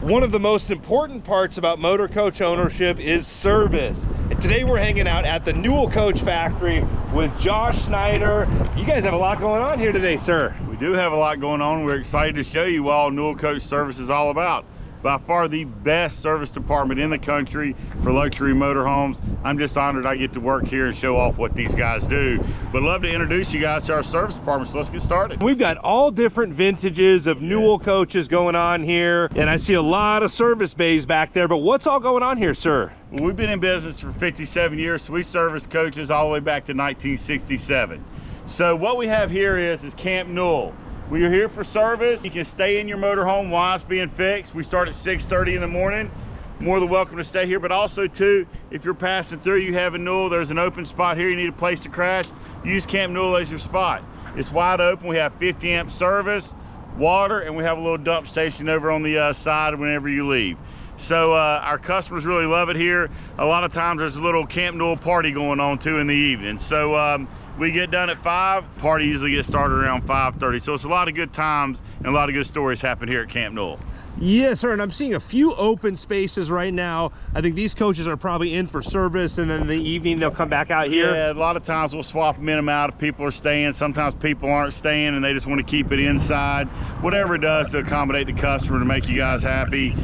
One of the most important parts about motor coach ownership is service. And today we're hanging out at the Newell Coach Factory with Josh Snyder. You guys have a lot going on here today, sir. We do have a lot going on. We're excited to show you what all Newell Coach Service is all about. By far the best service department in the country for luxury motorhomes. I'm just honored I get to work here and show off what these guys do. But love to introduce you guys to our service department, so let's get started. We've got all different vintages of Newell coaches going on here, and I see a lot of service bays back there, but what's all going on here, sir? Well, we've been in business for 57 years, so we service coaches all the way back to 1967. So what we have here is Camp Newell. We are here for service. You can stay in your motorhome while it's being fixed. We start at 6:30 in the morning. More than welcome to stay here, but also too, if you're passing through, you have a Newell, there's an open spot here, you need a place to crash, use Camp Newell as your spot. It's wide open. We have 50 amp service, water, and we have a little dump station over on the side whenever you leave. So our customers really love it here. A lot of times there's a little Camp Newell party going on too in the evening. So we get done at 5, party usually gets started around 5:30. So it's a lot of good times and a lot of good stories happen here at Camp Newell. Yes, sir, and I'm seeing a few open spaces right now. I think these coaches are probably in for service, and then in the evening they'll come back out here. Yeah, a lot of times we'll swap them in and out if people are staying. Sometimes people aren't staying and they just want to keep it inside. Whatever it does to accommodate the customer to make you guys happy,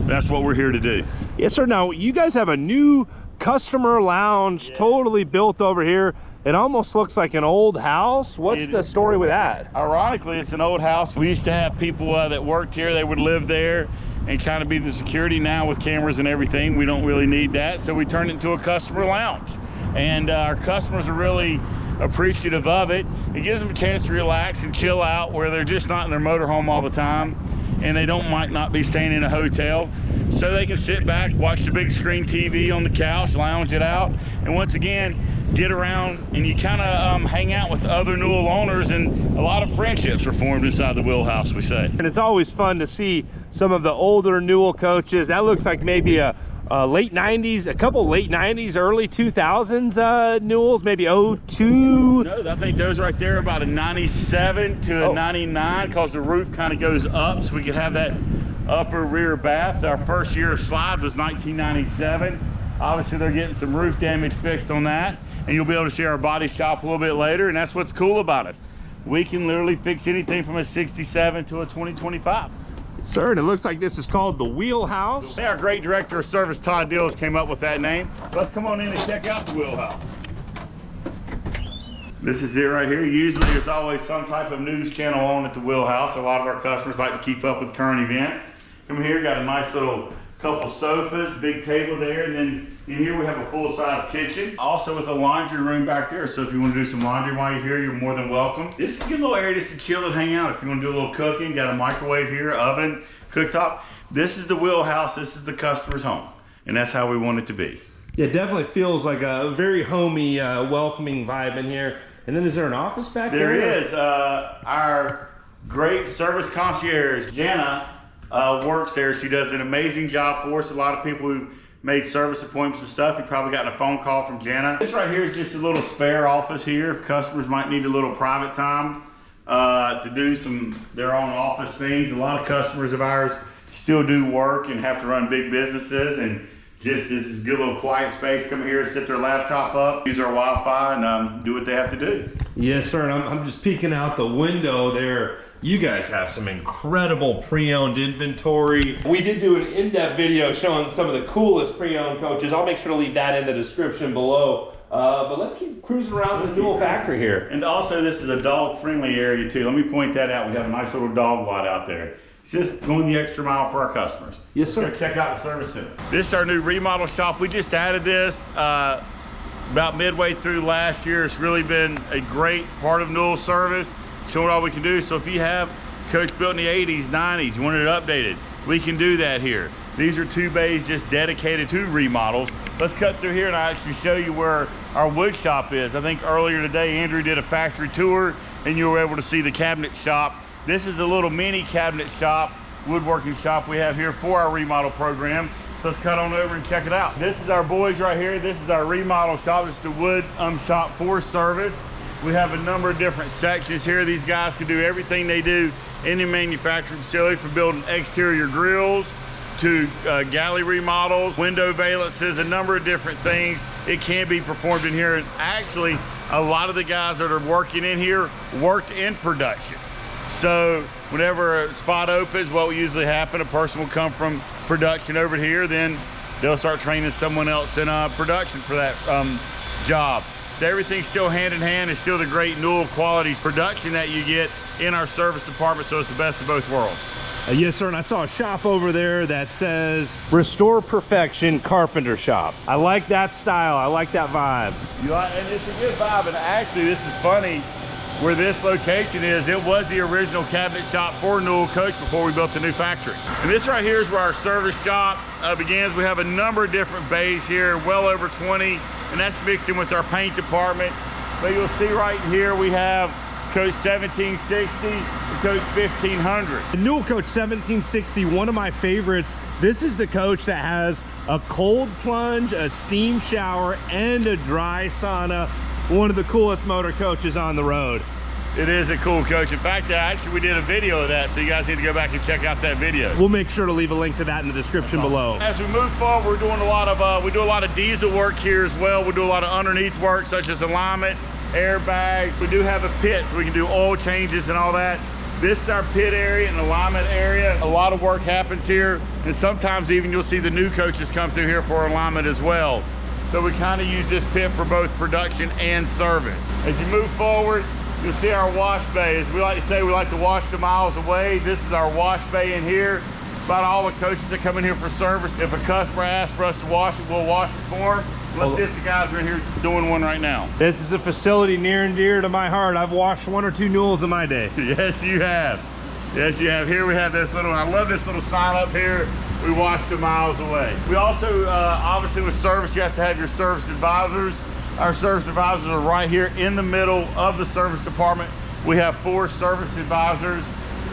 that's what we're here to do. Yes, sir. Now, you guys have a new customer lounge totally built over here. It almost looks like an old house. What's the story with that? Ironically, it's an old house. We used to have people that worked here. They would live there and kind of be the security. Now with cameras and everything, we don't really need that. So we turned it into a customer lounge. And our customers are really appreciative of it. It gives them a chance to relax and chill out where they're just not in their motorhome all the time. And they might not be staying in a hotel. So they can sit back, watch the big screen TV on the couch, lounge it out. And once again, get around and you kind of hang out with other Newell owners, and a lot of friendships are formed inside the wheelhouse, we say. And it's always fun to see some of the older Newell coaches. That looks like maybe a late 90s, a couple late 90s, early 2000s Newells, maybe 02. No, I think those right there are about a 97 to a 99, because the roof kind of goes up so we could have that upper rear bath. Our first year of slides was 1997. Obviously they're getting some roof damage fixed on that, and you'll be able to see our body shop a little bit later. And that's what's cool about us. We can literally fix anything from a 67 to a 2025. Sir, and it looks like this is called the Wheelhouse. Our great director of service, Todd Dills, came up with that name. Let's come on in and check out the Wheelhouse. This is it right here. Usually there's always some type of news channel on at the Wheelhouse. A lot of our customers like to keep up with current events. Come here, got a nice little couple sofas, big table there, and then in here we have a full-size kitchen. Also with a laundry room back there, so if you want to do some laundry while you're here, you're more than welcome. This is a good little area just to chill and hang out. If you want to do a little cooking, got a microwave here, oven, cooktop. This is the Wheelhouse, this is the customer's home, and that's how we want it to be. Yeah, it definitely feels like a very homey, welcoming vibe in here. And then is there an office back there? There is. Our great service concierge, Jenna, works there. She does an amazing job for us. A lot of people who've made service appointments and stuff, you've probably gotten a phone call from Jenna. This right here is just a little spare office here if customers might need a little private time to do their own office things. A lot of customers of ours still do work and have to run big businesses, and just this is a good little quiet space. Come here, set their laptop up, use our Wi-Fi, and do what they have to do. Yes, sir, and I'm just peeking out the window there. You guys have some incredible pre-owned inventory. We did do an in-depth video showing some of the coolest pre-owned coaches. I'll make sure to leave that in the description below. But let's keep cruising around this Newell factory here. And also, this is a dog-friendly area too. Let me point that out. We have a nice little dog lot out there. It's just going the extra mile for our customers. Yes, sir. Go check out the service center. This is our new remodel shop. We just added this about midway through last year. It's really been a great part of Newell service, showing all we can do. So if you have a coach built in the 80s, 90s, you want it updated, we can do that here. These are 2 bays just dedicated to remodels. Let's cut through here and I'll actually show you where our wood shop is. I think earlier today, Andrew did a factory tour and you were able to see the cabinet shop. This is a little mini cabinet shop, woodworking shop we have here for our remodel program. So let's cut on over and check it out. This is our boys right here. This is our remodel shop. It's the wood shop for service. We have a number of different sections here. These guys can do everything they do any manufacturing facility, from building exterior grills to galley remodels, window valances, a number of different things. It can be performed in here. And actually, a lot of the guys that are working in here worked in production. So whenever a spot opens, what will usually happen, a person will come from production over here, then they'll start training someone else in production for that job. So everything's still hand in hand. It's still the great Newell quality production that you get in our service department, so it's the best of both worlds. Yes, sir, and I saw a shop over there that says Restore Perfection Carpenter Shop. I like that style. I like that vibe. And it's a good vibe, and actually this is funny. Where this location is, it was the original cabinet shop for Newell Coach before we built the new factory. And this right here is where our service shop begins. We have a number of different bays here, well over 20, and that's mixed in with our paint department. But you'll see right here we have Coach 1760 and Coach 1500. The Newell Coach 1760, one of my favorites. This is the coach that has a cold plunge, a steam shower, and a dry sauna. One of the coolest motor coaches on the road. It is a cool coach. In fact, actually we did a video of that, so you guys need to go back and check out that video. We'll make sure to leave a link to that in the description below. As we move forward, we're doing a lot of we do a lot of diesel work here as well. We do a lot of underneath work, such as alignment, airbags. We do have a pit, so we can do oil changes and all that. This is our pit area and alignment area. A lot of work happens here, and sometimes even you'll see the new coaches come through here for alignment as well. So we kind of use this pit for both production and service. As you move forward, you'll see our wash bay. As we like to say, we like to wash the miles away. This is our wash bay in here. About all the coaches that come in here for service, if a customer asks for us to wash it, we'll wash it for them. Let's see if the guys are in here doing one right now. This is a facility near and dear to my heart. I've washed 1 or 2 Newells in my day. Yes, you have. Yes, you have. Here we have this little, I love this little sign up here. We wash 2 miles away. We also, obviously with service, you have to have your service advisors. Our service advisors are right here in the middle of the service department. We have 4 service advisors.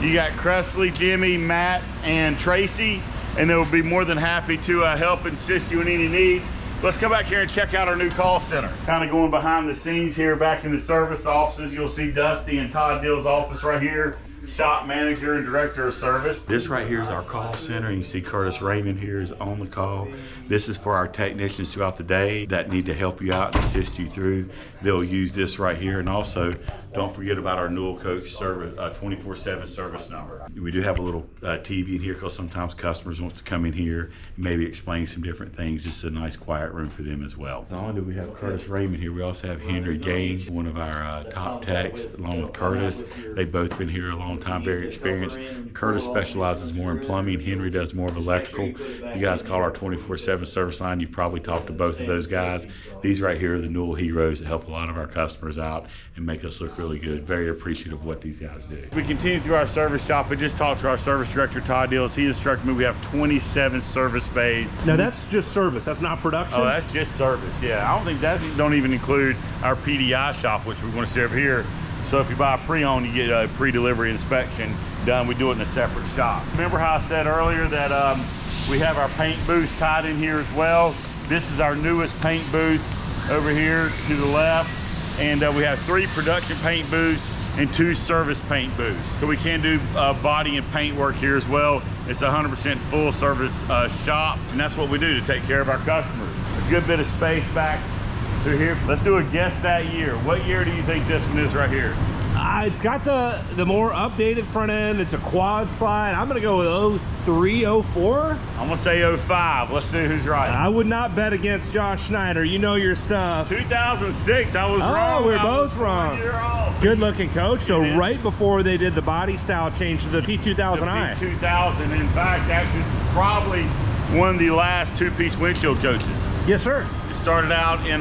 You got Cresley, Jimmy, Matt, and Tracy, and they will be more than happy to help and assist you in any needs. Let's come back here and check out our new call center. Kind of going behind the scenes here back in the service offices, you'll see Dusty and Todd Dill's office right here. Shop manager and director of service. This right here is our call center, and you see Curtis Raymond here is on the call. This is for our technicians throughout the day that need to help you out and assist you through. They'll use this right here, and also don't forget about our Newell Coach service 24/7 service number. We do have a little TV in here because sometimes customers want to come in here and maybe explain some different things. This is a nice quiet room for them as well. Not only do we have Curtis Raymond here, we also have Henry Gaines, one of our top techs, along with Curtis. They've both been here a long time, very experienced. Curtis specializes more in plumbing. Henry does more of electrical. If you guys call our 24/7 service line, you've probably talked to both of those guys. These right here are the Newell heroes that help a lot of our customers out and make us look really good. Very appreciative of what these guys do. We continue through our service shop. We just talked to our service director, Todd Dills. He instructed me we have 27 service bays. Now that's just service, that's not production? Oh, that's just service, yeah. I don't think that don't even include our PDI shop, which we want to see over here. So if you buy a pre-owned, you get a pre-delivery inspection done. We do it in a separate shop. Remember how I said earlier that we have our paint booths tied in here as well? This is our newest paint booth over here to the left. And we have 3 production paint booths and 2 service paint booths. So we can do body and paint work here as well. It's a 100% full service shop, and that's what we do to take care of our customers. A good bit of space back through here. Let's do a guess that year. What year do you think this one is right here? It's got the more updated front end. It's a quad slide. I'm gonna go with 03, 04. I'm gonna say 05. Let's see who's right. I would not bet against Josh Schneider. You know your stuff. 2006, I was wrong. Oh, we're both wrong. Good looking coach. So right before they did the body style change to the P2000i. The P2000, in fact, actually probably one of the last 2-piece windshield coaches. Yes, sir. Started out in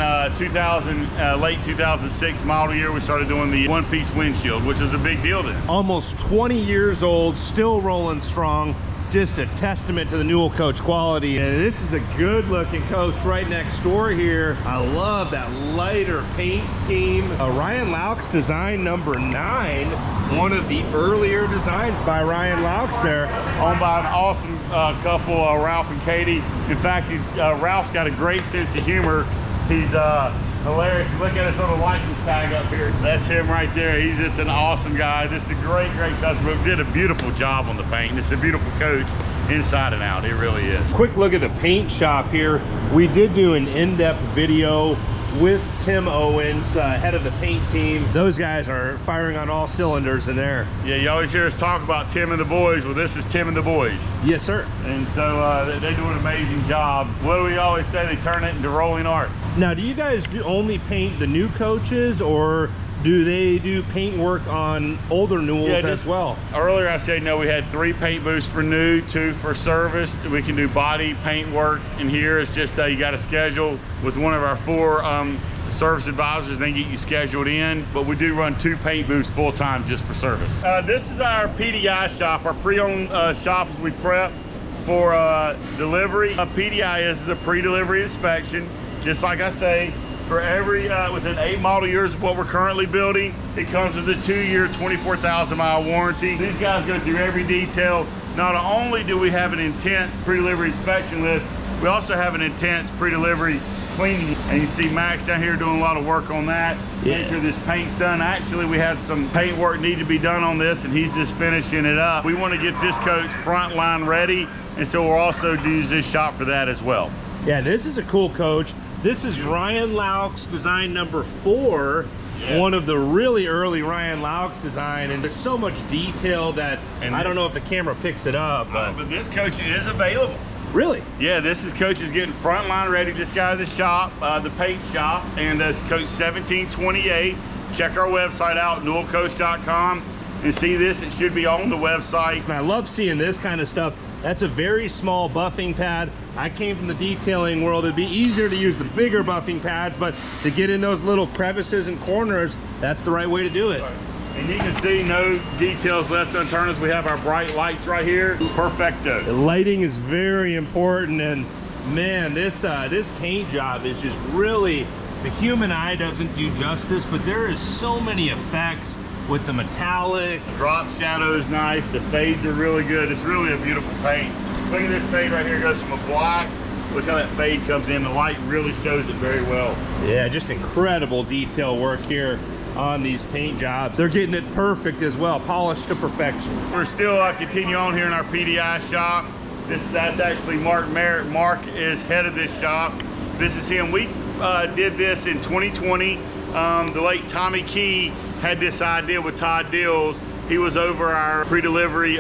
late 2006 model year. We started doing the 1-piece windshield, which is a big deal then. Almost 20 years old, still rolling strong. Just a testament to the Newell coach quality. And this is a good looking coach right next door here. I love that lighter paint scheme. Ryan Laux design number 9. One of the earlier designs by Ryan Laux there. Owned by an awesome couple, Ralph and Katie. In fact, Ralph's got a great sense of humor. He's Hilarious. Look at his little license tag up here. That's him right there. He's just an awesome guy. This is a great customer. Did a beautiful job on the paint. It's a beautiful coach inside and out. It really is. Quick look at the paint shop here. We did do an in-depth video with Tim Owens, head of the paint team. Those guys are firing on all cylinders in there. Yeah, you always hear us talk about Tim and the boys. Well, this is Tim and the boys. Yes, sir. And so they do an amazing job. What do we always say? They turn it into rolling art. Now, do you guys only paint the new coaches, or do they do paint work on older Newells as well? Earlier I said, no, we had 3 paint booths for new, 2 for service. We can do body paint work in here. It's just you got to schedule with one of our 4 service advisors, they get you scheduled in. But we do run 2 paint booths full time just for service. This is our PDI shop, our pre-owned shop as we prep for delivery. PDI is a pre-delivery inspection. Just like I say, for every, within 8 model years of what we're currently building, it comes with a 2-year, 24,000-mile warranty. These guys go through every detail. Not only do we have an intense pre-delivery inspection list, we also have an intense pre-delivery cleaning. And you see Max down here doing a lot of work on that. Yeah. Make sure this paint's done. Actually, we had some paint work need to be done on this, and he's just finishing it up. We want to get this coach front line ready, and so we'll also use this shop for that as well. Yeah, this is a cool coach. This is Ryan Lauch's design number 4, one of the really early Ryan Lauch's design, and there's so much detail that I don't know if the camera picks it up. But this coach is available. Really? Yeah, this is coach is getting front line ready. This guy, the shop, the paint shop, and it's coach 1728. Check our website out, newellcoach.com, and see this. It should be on the website. And I love seeing this kind of stuff. That's a very small buffing pad. I came from the detailing world. It'd be easier to use the bigger buffing pads, but to get in those little crevices and corners, that's the right way to do it. And you can see no details left unturned as we have our bright lights right here. Perfecto. The lighting is very important, and man, this paint job is just really, the human eye doesn't do justice, but there is so many effects with the metallic. Drop shadow is nice. The fades are really good. It's really a beautiful paint. Look at this fade right here. It goes from a black. Look how that fade comes in. The light really shows it very well. Yeah, just incredible detail work here on these paint jobs. They're getting it perfect as well, polished to perfection. We're still continue on here in our PDI shop. That's actually Mark Merritt. Mark is head of this shop. This is him. We did this in 2020. The late Tommy Key had this idea with Todd Dills. He was over our pre-delivery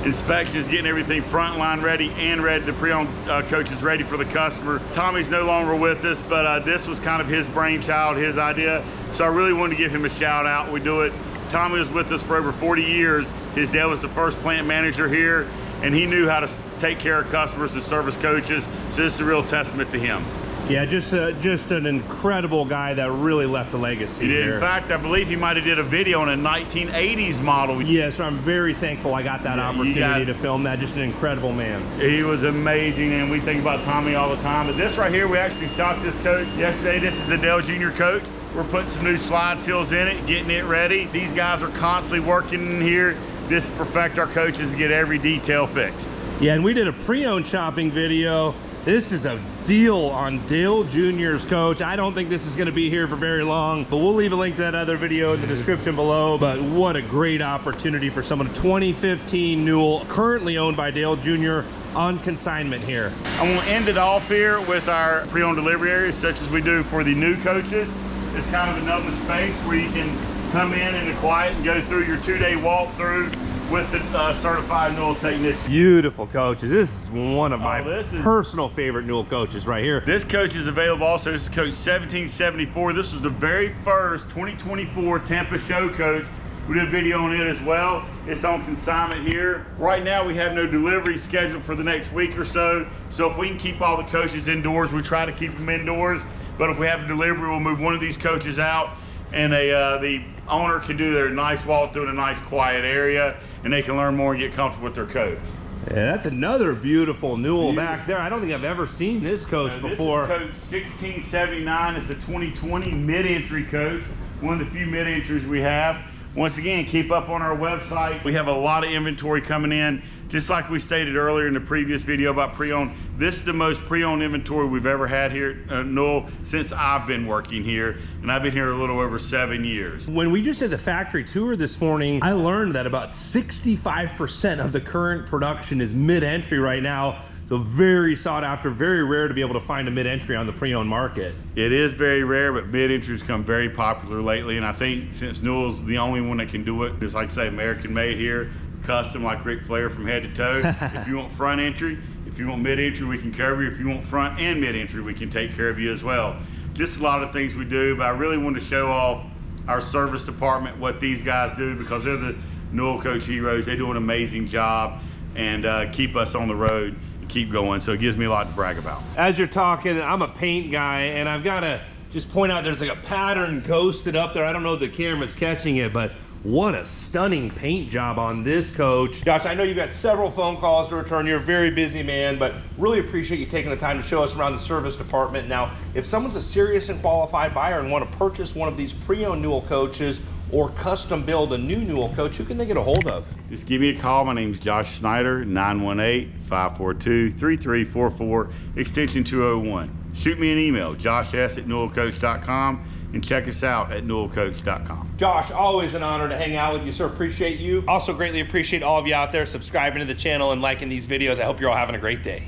inspections, getting everything front line ready and ready, the pre-owned coaches ready for the customer. Tommy's no longer with us, but this was kind of his brainchild, his idea. So I really wanted to give him a shout out. We do it. Tommy was with us for over 40 years. His dad was the first plant manager here, and he knew how to take care of customers and service coaches. So this is a real testament to him. Yeah, just an incredible guy that really left a legacy. He did. Here. In fact, I believe he might have did a video on a 1980s model. Yeah, so I'm very thankful I got that opportunity to film that. Just an incredible man. He was amazing, and we think about Tommy all the time. But this right here, we actually shot this coach yesterday. This is the Dell Junior coach. We're putting some new slide seals in it, getting it ready. These guys are constantly working in here just to perfect our coaches and get every detail fixed. Yeah, and we did a pre-owned shopping video. This is a deal on Dale Jr.'s coach. I don't think this is going to be here for very long, but we'll leave a link to that other video in the description below. But what a great opportunity for someone. 2015 Newell, currently owned by Dale Jr. on consignment here. I'm going to end it off here with our pre-owned delivery areas, such as we do for the new coaches. It's kind of another space where you can come in the quiet and go through your 2-day walkthrough with the certified Newell technician. Beautiful coaches. This is one of my personal favorite Newell coaches right here. This coach is available also. This is coach 1774. This was the very first 2024 Tampa show coach. We did a video on it as well. It's on consignment here. Right now we have no delivery scheduled for the next week or so. So if we can keep all the coaches indoors, we try to keep them indoors. But if we have a delivery, we'll move one of these coaches out, and the owner can do their nice walkthrough in a nice quiet area, and they can learn more and get comfortable with their coach. Yeah, that's another beautiful Newell back there. I don't think I've ever seen this coach before. This is coach 1679. It's a 2020 mid-entry coach, one of the few mid-entries we have. Once again, keep up on our website. We have a lot of inventory coming in Just like we stated earlier in the previous video about pre-owned, this is the most pre-owned inventory we've ever had here at Newell since I've been working here, and I've been here a little over 7 years. When we just did the factory tour this morning, I learned that about 65% of the current production is mid-entry right now. So very sought after, very rare to be able to find a mid-entry on the pre-owned market. It is very rare, but mid-entry's become very popular lately, and I think since Newell's the only one that can do it, just like I say, American made here, custom like Ric Flair from head to toe. If you want front entry, if you want mid-entry, we can cover you. If you want front and mid-entry, we can take care of you as well. Just a lot of things we do, but I really wanted to show off our service department, what these guys do, because they're the Newell Coach heroes. They do an amazing job and keep us on the road and keep going. So it gives me a lot to brag about. As you're talking, I'm a paint guy, and I've got to just point out there's like a pattern ghosted up there. I don't know if the camera's catching it, but what a stunning paint job on this coach. Josh, I know you've got several phone calls to return. You're a very busy man, but really appreciate you taking the time to show us around the service department. Now, if someone's a serious and qualified buyer and want to purchase one of these pre-owned Newell coaches or custom build a new Newell coach, who can they get a hold of? Just give me a call. My name's Josh Snyder, 918-542-3344, extension 201. Shoot me an email, josh.s@newellcoach.com, and check us out at newellcoach.com. Josh, always an honor to hang out with you, sir. Appreciate you. Also greatly appreciate all of you out there subscribing to the channel and liking these videos. I hope you're all having a great day.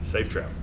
Safe travels.